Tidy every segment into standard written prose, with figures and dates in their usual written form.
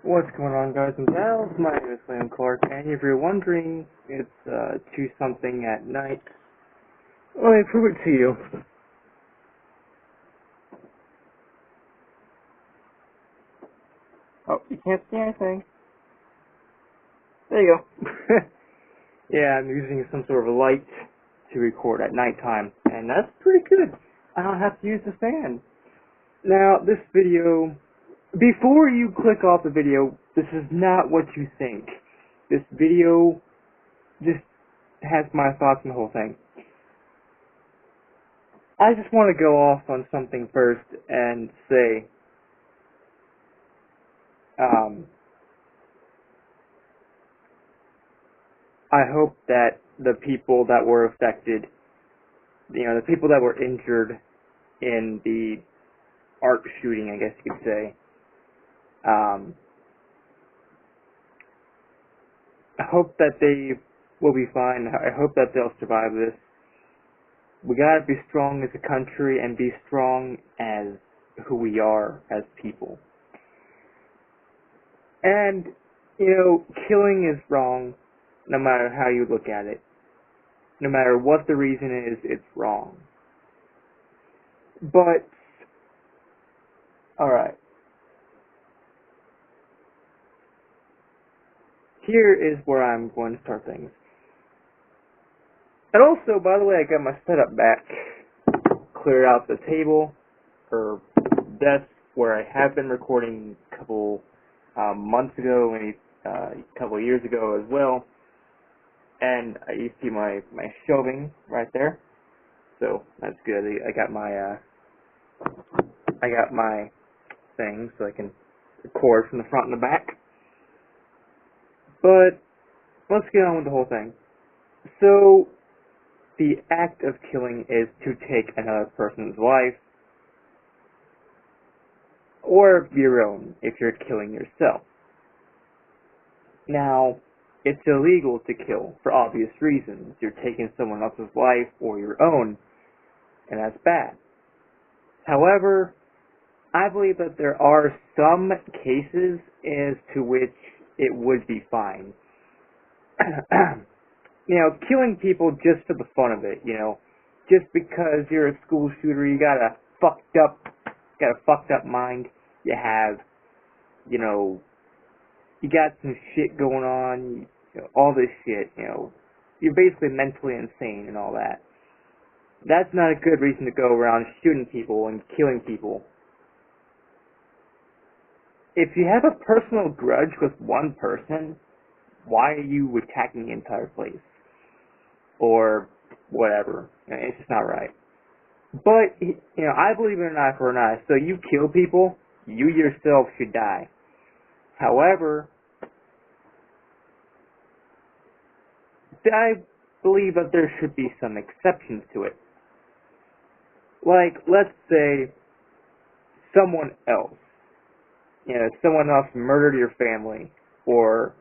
What's going on, guys and gals? My name is Liam Clark, and if you're wondering, it's 2-something at night. Let me prove it to you. Oh, you can't see anything. There you go. Yeah, I'm using some sort of a light to record at nighttime, and that's pretty good. I don't have to use the fan. Now, this video, before you click off the video, this is not what you think. This video just has my thoughts on the whole thing. I just want to go off on something first and say, I hope that the people that were affected, the people that were injured in the art shooting, I guess you could say, I hope that they will be fine. I hope that they'll survive this. We gotta be strong as a country and be strong as who we are as people. And, killing is wrong no matter how you look at it. No matter what the reason is, it's wrong. But, alright. Here is where I'm going to start things. And also, by the way, I got my setup back. Cleared out the table, or desk, where I have been recording a couple months ago, maybe a couple of years ago as well. And you see my shelving right there. So, that's good. I got my thing, so I can record from the front and the back. But, let's get on with the whole thing. So, the act of killing is to take another person's life, or your own, if you're killing yourself. Now, it's illegal to kill, for obvious reasons. You're taking someone else's life, or your own, and that's bad. However, I believe that there are some cases as to which it would be fine. Killing people just for the fun of it, just because you're a school shooter, you got a fucked up mind, you have, you got some shit going on, all this shit, you're basically mentally insane and all that. That's not a good reason to go around shooting people and killing people. If you have a personal grudge with one person, why are you attacking the entire place? Or whatever. It's just not right. But, I believe in an eye for an eye. So you kill people, you yourself should die. However, I believe that there should be some exceptions to it. Like, let's say someone else. Someone else murdered your family, or,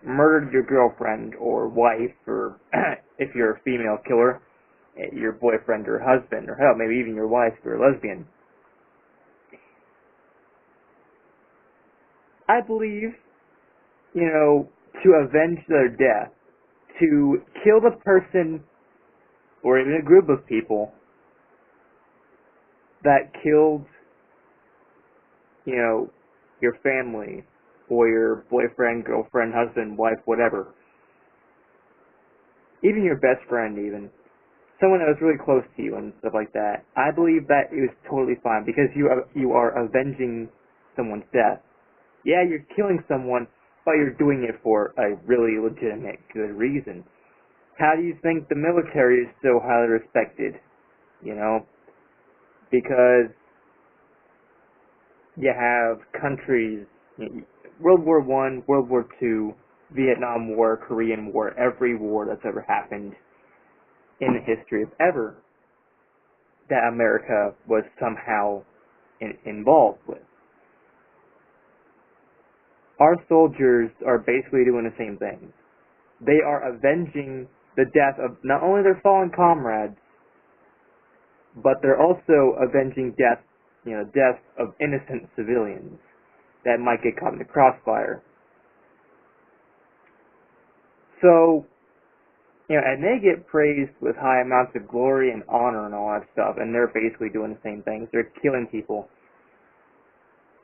murdered your girlfriend or wife, or if you're a female killer, your boyfriend or husband, or hell, maybe even your wife if you're a lesbian. I believe, to avenge their death, to kill the person, or even a group of people, that killed, your family, or your boyfriend, girlfriend, husband, wife, whatever. Even your best friend, even. Someone that was really close to you and stuff like that. I believe that it was totally fine, because you are avenging someone's death. Yeah, you're killing someone, but you're doing it for a really legitimate, good reason. How do you think the military is so highly respected? Because you have countries, World War I, World War II, Vietnam War, Korean War, every war that's ever happened in the history of ever that America was somehow involved with. Our soldiers are basically doing the same thing. They are avenging the death of not only their fallen comrades, but they're also avenging deaths of innocent civilians. that might get caught in the crossfire. So, and they get praised with high amounts of glory and honor and all that stuff, and they're basically doing the same things. They're killing people.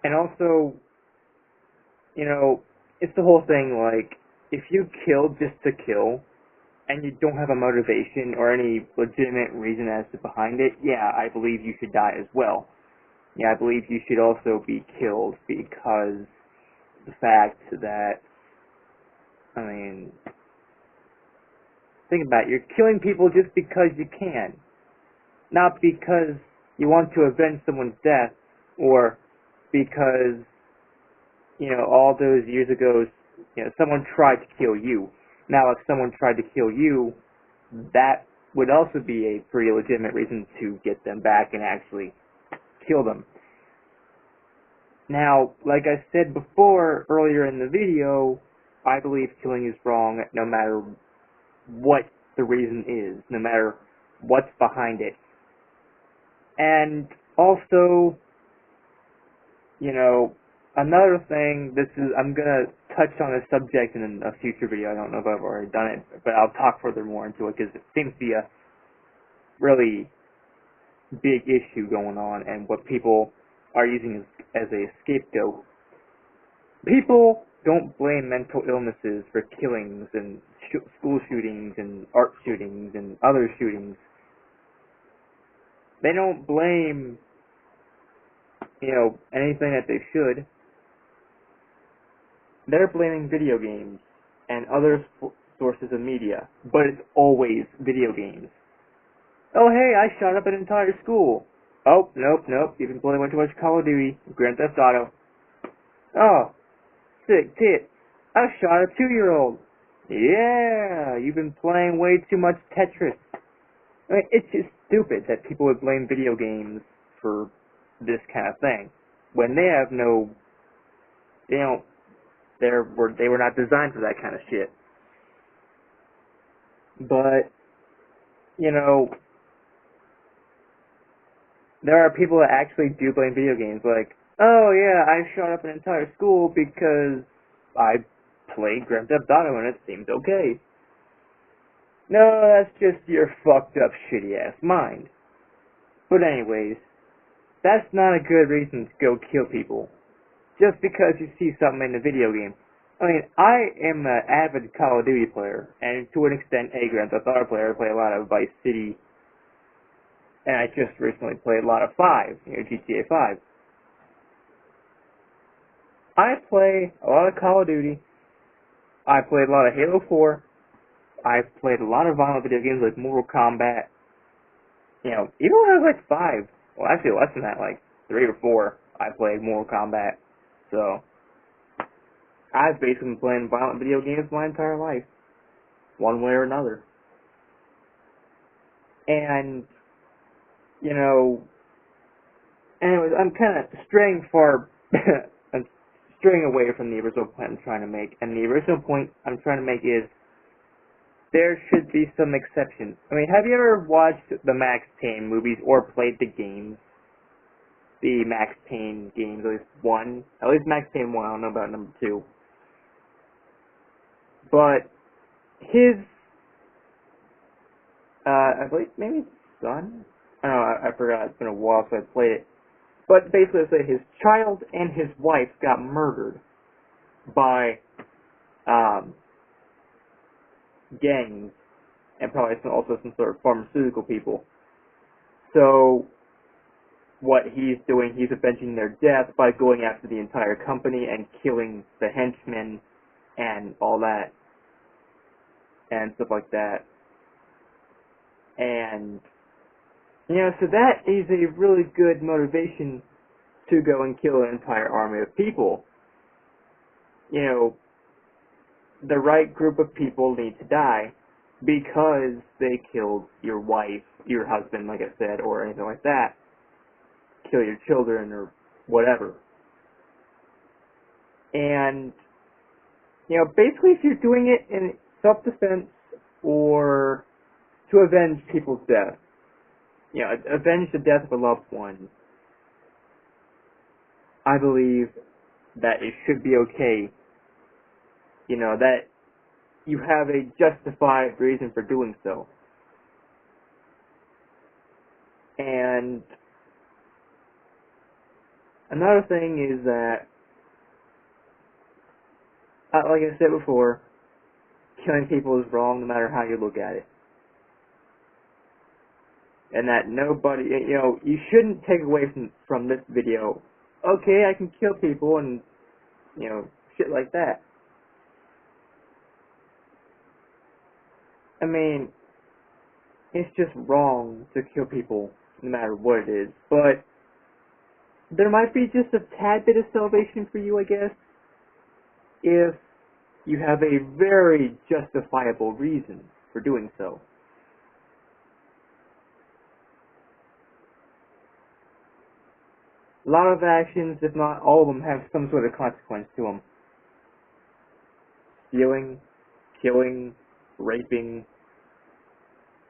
And also, it's the whole thing, like, if you kill just to kill, and you don't have a motivation or any legitimate reason as to behind it, yeah, I believe you should die as well. Yeah, I believe you should also be killed because the fact that, think about it, you're killing people just because you can. Not because you want to avenge someone's death, or because, all those years ago, someone tried to kill you. Now, if someone tried to kill you, that would also be a pretty legitimate reason to get them back and actually kill them. Now, like I said before, earlier in the video, I believe killing is wrong no matter what the reason is, no matter what's behind it. And also, another thing, I'm gonna touch on this subject in a future video. I don't know if I've already done it, but I'll talk further more into it because it seems to be a really big issue going on and what people are using as a scapegoat. People don't blame mental illnesses for killings and school shootings and art shootings and other shootings. They don't blame, anything that they should. They're blaming video games and other sources of media, but it's always video games. Oh, hey, I shot up an entire school. Oh, nope, you've been playing way too much Call of Duty, Grand Theft Auto. Oh, sick tits. I shot a 2-year-old. Yeah, you've been playing way too much Tetris. It's just stupid that people would blame video games for this kind of thing when they have no, they were not designed for that kind of shit. But, there are people that actually do blame video games, like, oh yeah, I shot up an entire school because I played Grand Theft Auto and it seemed okay. No, that's just your fucked up shitty ass mind. But anyways, that's not a good reason to go kill people. Just because you see something in a video game. I am an avid Call of Duty player, and to an extent a Grand Theft Auto player. I play a lot of Vice City, and I just recently played a lot of GTA 5. I play a lot of Call of Duty. I played a lot of Halo 4. I've played a lot of violent video games like Mortal Kombat. Even when I was like 5, well actually less than that, like 3 or 4, I played Mortal Kombat. So, I've basically been playing violent video games my entire life. One way or another. And, anyways, I'm kind of straying I'm straying away from the original point I'm trying to make. And the original point I'm trying to make is, there should be some exceptions. Have you ever watched the Max Payne movies or played the games? The Max Payne games, at least Max Payne 1, I don't know about number 2. But his, I believe maybe his son? I don't know, I forgot, it's been a while since I played it. But basically I say his child and his wife got murdered by, gangs, and probably also some sort of pharmaceutical people. So, what he's doing, he's avenging their death by going after the entire company and killing the henchmen and all that, and stuff like that. And, so that is a really good motivation to go and kill an entire army of people. The right group of people need to die because they killed your wife, your husband, like I said, or anything like that. Kill your children or whatever. And, basically if you're doing it in self-defense or to avenge people's death, avenge the death of a loved one, I believe that it should be okay, you know, that you have a justified reason for doing so. And another thing is that, like I said before, killing people is wrong no matter how you look at it. And that nobody, you know, you shouldn't take away from this video, okay, I can kill people and, you know, shit like that. I mean, it's just wrong to kill people no matter what it is, but there might be just a tad bit of salvation for you, I guess, if you have a very justifiable reason for doing so. A lot of actions, if not all of them, have some sort of consequence to them. Stealing, killing, raping,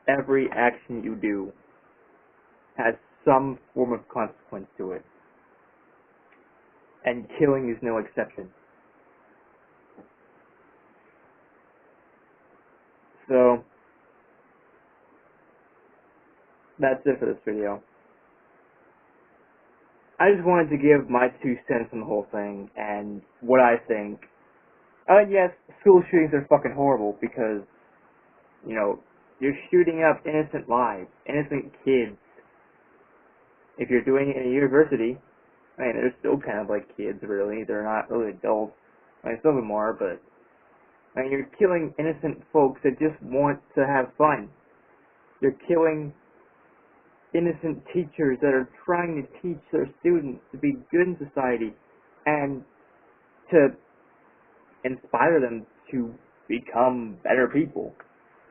every action you do has some form of consequence to it. And killing is no exception. So, that's it for this video. I just wanted to give my 2 cents on the whole thing and what I think. Yes, school shootings are fucking horrible because, you know, you're shooting up innocent lives, innocent kids. If you're doing it in a university, I mean, they're still kind of like kids, really. They're not really adults. I mean, some of them are, but, I mean, you're killing innocent folks that just want to have fun. You're killing innocent teachers that are trying to teach their students to be good in society and to inspire them to become better people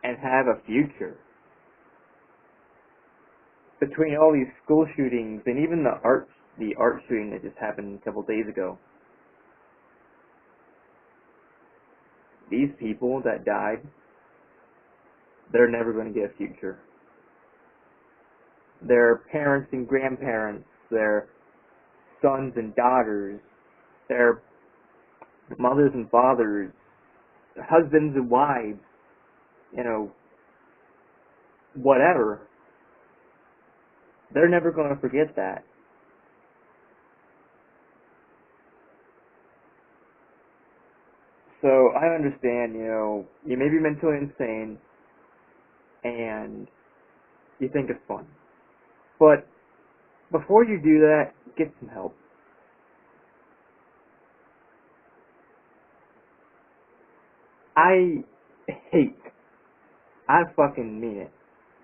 and have a future. Between all these school shootings and even the art shooting that just happened a couple days ago, these people that died, they're never going to get a future. Their parents and grandparents, their sons and daughters, their mothers and fathers, their husbands and wives, you know, whatever, they're never going to forget that. So I understand, you know, you may be mentally insane and you think it's fun. But before you do that, get some help. I fucking mean it,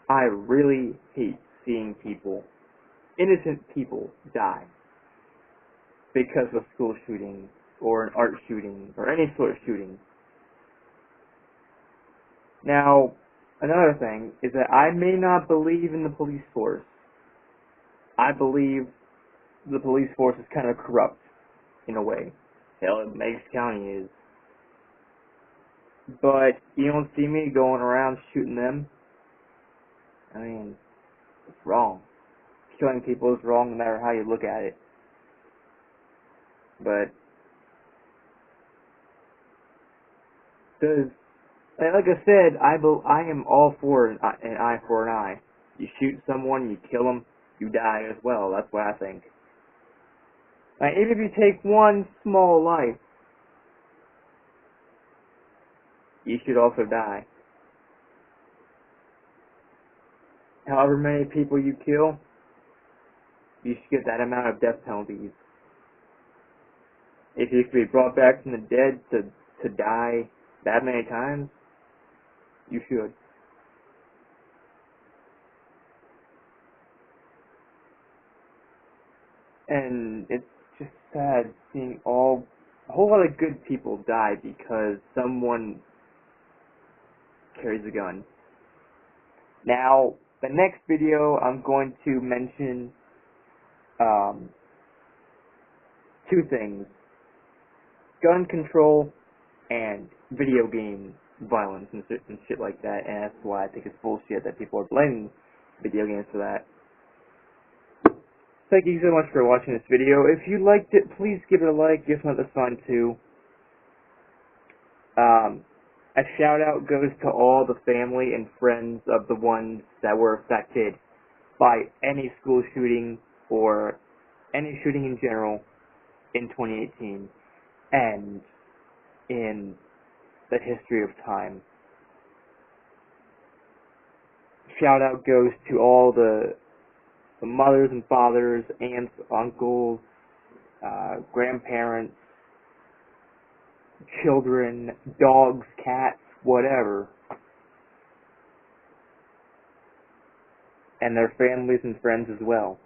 I really hate seeing people, innocent people, die because of school shooting or an art shooting or any sort of shooting. Now, another thing is that I may not believe in the police force. I believe the police force is kind of corrupt, in a way. Hell, Meigs County is. But you don't see me going around shooting them. I mean, it's wrong. Killing people is wrong no matter how you look at it. But, like I said, I am all for an eye for an eye. You shoot someone, you kill them, you die as well. That's what I think. Like, even if you take one small life, you should also die. However many people you kill, you should get that amount of death penalties. If you could be brought back from the dead to die that many times, you should. And it's just sad seeing a whole lot of good people die because someone carries a gun. Now, the next video I'm going to mention 2 things: gun control and video game violence and shit like that, and that's why I think it's bullshit that people are blaming video games for that. Thank you so much for watching this video. If you liked it, please give it a like. If not, that's fine too. A shout out goes to all the family and friends of the ones that were affected by any school shooting or any shooting in general in 2018 and in the history of time. Shout out goes to all the mothers and fathers, aunts, uncles, grandparents, children, dogs, cats, whatever, and their families and friends as well.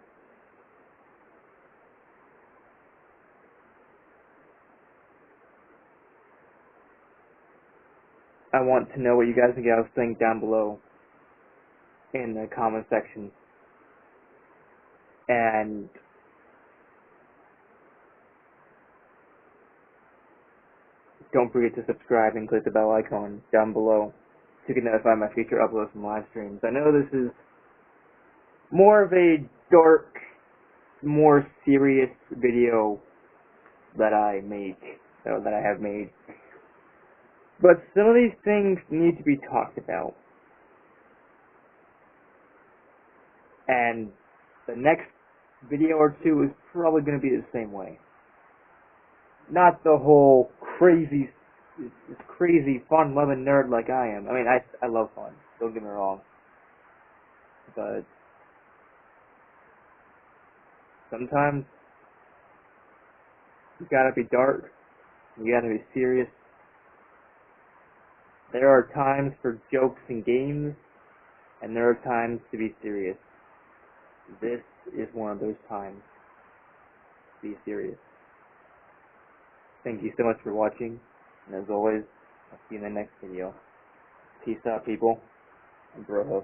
I want to know what you guys and gals think down below in the comment section. And don't forget to subscribe and click the bell icon down below to get notified of my future uploads and live streams. I know this is more of a dark, more serious video that I have made. But some of these things need to be talked about. And the next video or two is probably going to be the same way. Not the whole crazy fun-loving nerd like I am. I mean, I love fun, don't get me wrong. But sometimes you gotta be dark, you gotta be serious. There are times for jokes and games, and there are times to be serious. This is one of those times. Be serious. Thank you so much for watching, and as always, I'll see you in the next video. Peace out, people, and bro.